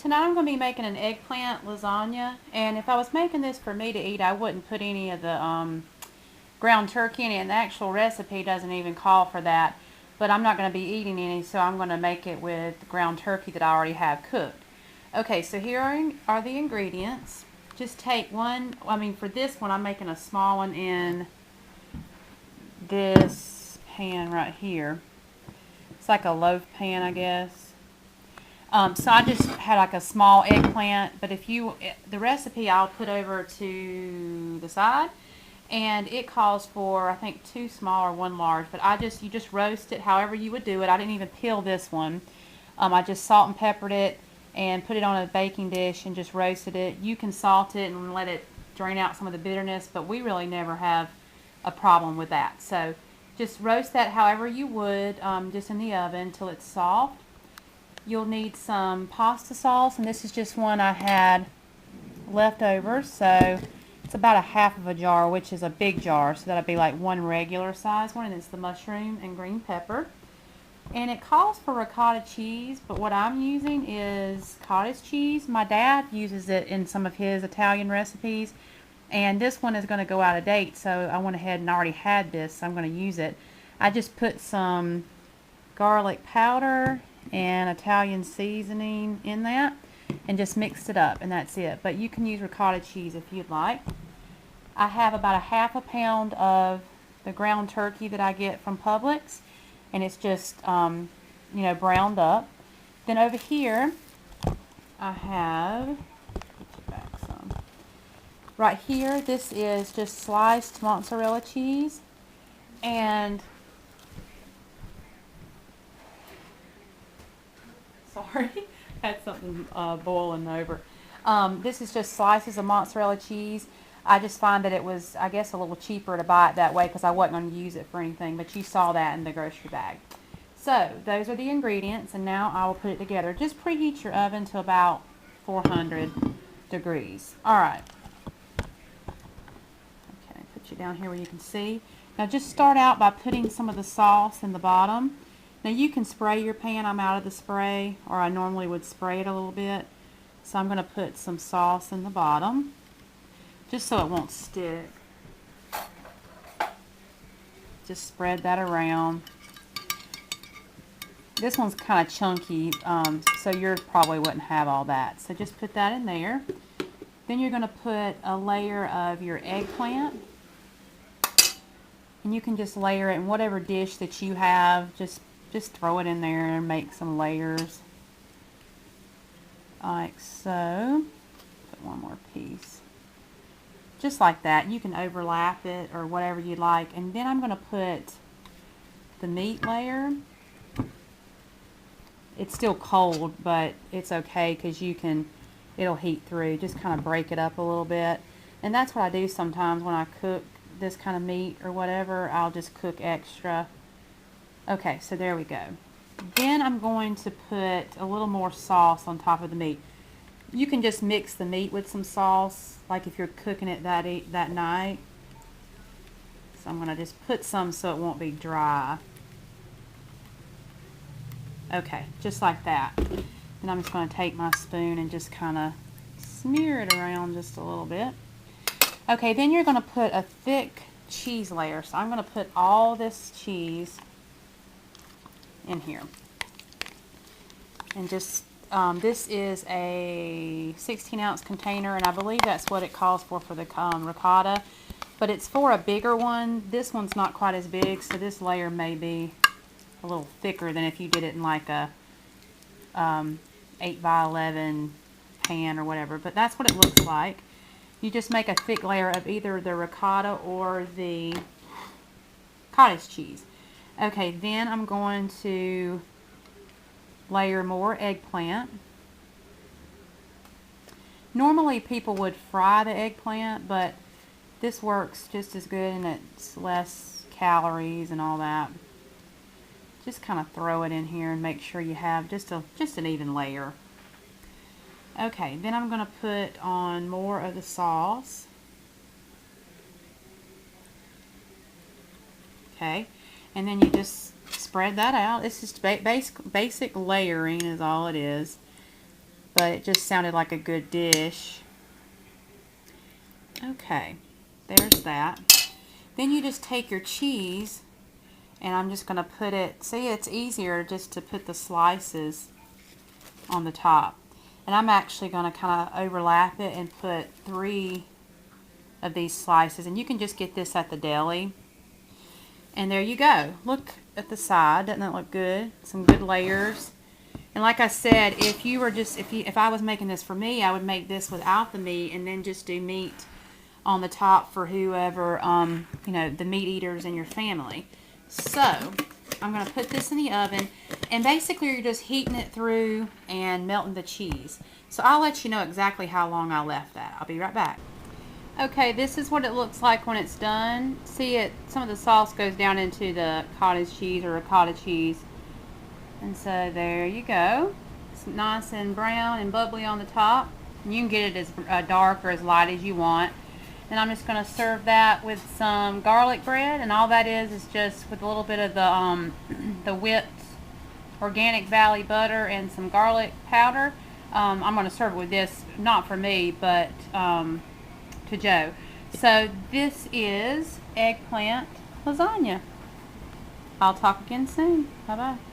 Tonight I'm going to be making an eggplant lasagna, and if I was making this for me to eat, I wouldn't put any of the ground turkey in it, and the actual recipe doesn't even call for that. But I'm not going to be eating any, so I'm going to make it with ground turkey that I already have cooked. Okay, so here are the ingredients. Just take one, for this one I'm making a small one in this pan right here. It's like a loaf pan, I guess. So I just had like a small eggplant, but the recipe I'll put over to the side, and it calls for I think 2 small or 1 large, but you just roast it however you would do it. I didn't even peel this one. I just salt and peppered it and put it on a baking dish and just roasted it. You can salt it and let it drain out some of the bitterness, but we really never have a problem with that. So just roast that however you would, just in the oven until it's soft. You'll need some pasta sauce, and this is just one I had left over, so it's about a half of a jar, which is a big jar, so that'll be like 1 regular size one, and it's the mushroom and green pepper. And it calls for ricotta cheese, but what I'm using is cottage cheese. My dad uses it in some of his Italian recipes, and this one is going to go out of date, so I went ahead and already had this, so I'm going to use it. I just put some garlic powder and Italian seasoning in that and just mixed it up, and that's it. But you can use ricotta cheese if you'd like. I have about a half a pound of the ground turkey that I get from Publix, and it's just browned up. Then over here I have, put you back some. Right here, this is just sliced mozzarella cheese, and sorry, had something boiling over. This is just slices of mozzarella cheese. I just find that it was, I guess, a little cheaper to buy it that way because I wasn't going to use it for anything, but you saw that in the grocery bag. So, those are the ingredients, and now I will put it together. Just preheat your oven to about 400 degrees. Alright. Okay, put you down here where you can see. Now just start out by putting some of the sauce in the bottom. Now you can spray your pan. I'm out of the spray, or I normally would spray it a little bit. So I'm going to put some sauce in the bottom, just so it won't stick. Just spread that around. This one's kind of chunky, so yours probably wouldn't have all that. So just put that in there. Then you're going to put a layer of your eggplant. And you can just layer it in whatever dish that you have. Just throw it in there and make some layers. Like so. Put one more piece. Just like that. You can overlap it or whatever you like. And then I'm going to put the meat layer. It's still cold, but it's okay because it'll heat through. Just kind of break it up a little bit. And that's what I do sometimes when I cook this kind of meat or whatever. I'll just cook extra. Okay, so there we go. Then I'm going to put a little more sauce on top of the meat. You can just mix the meat with some sauce, like if you're cooking it that night. So I'm going to just put some so it won't be dry. Okay, just like that. Then I'm just going to take my spoon and just kind of smear it around just a little bit. Okay, then you're going to put a thick cheese layer. So I'm going to put all this cheese in here. And just, this is a 16-ounce container, and I believe that's what it calls for the ricotta. But it's for a bigger one. This one's not quite as big, so this layer may be a little thicker than if you did it in like a 8x11 pan or whatever. But that's what it looks like. You just make a thick layer of either the ricotta or the cottage cheese. Okay, then I'm going to layer more eggplant. Normally people would fry the eggplant, but this works just as good and it's less calories and all that. Just kind of throw it in here and make sure you have just an even layer. Okay, then I'm going to put on more of the sauce. Okay, and then you just spread that out. This is basic layering is all it is. but it just sounded like a good dish. Okay, there's that. Then you just take your cheese, and I'm just going to put it, see, it's easier just to put the slices on the top. And I'm actually going to kind of overlap it and put 3 of these slices. And you can just get this at the deli. And there you go. Look at the side. Doesn't that look good? Some good layers. And like I said, if you were just, if I was making this for me, I would make this without the meat and then just do meat on the top for whoever, you know, the meat eaters in your family. So I'm going to put this in the oven, and basically you're just heating it through and melting the cheese. So I'll let you know exactly how long I left that. I'll be right back. Okay, this is what it looks like when it's done. See, it, some of the sauce goes down into the cottage cheese or ricotta cheese. And so there you go. It's nice and brown and bubbly on the top. You can get it as dark or as light as you want. And I'm just going to serve that with some garlic bread, and all that is just with a little bit of the whipped organic valley butter and some garlic powder. I'm going to serve it with this, not for me, but to Joe. So this is eggplant lasagna. I'll talk again soon. Bye-bye.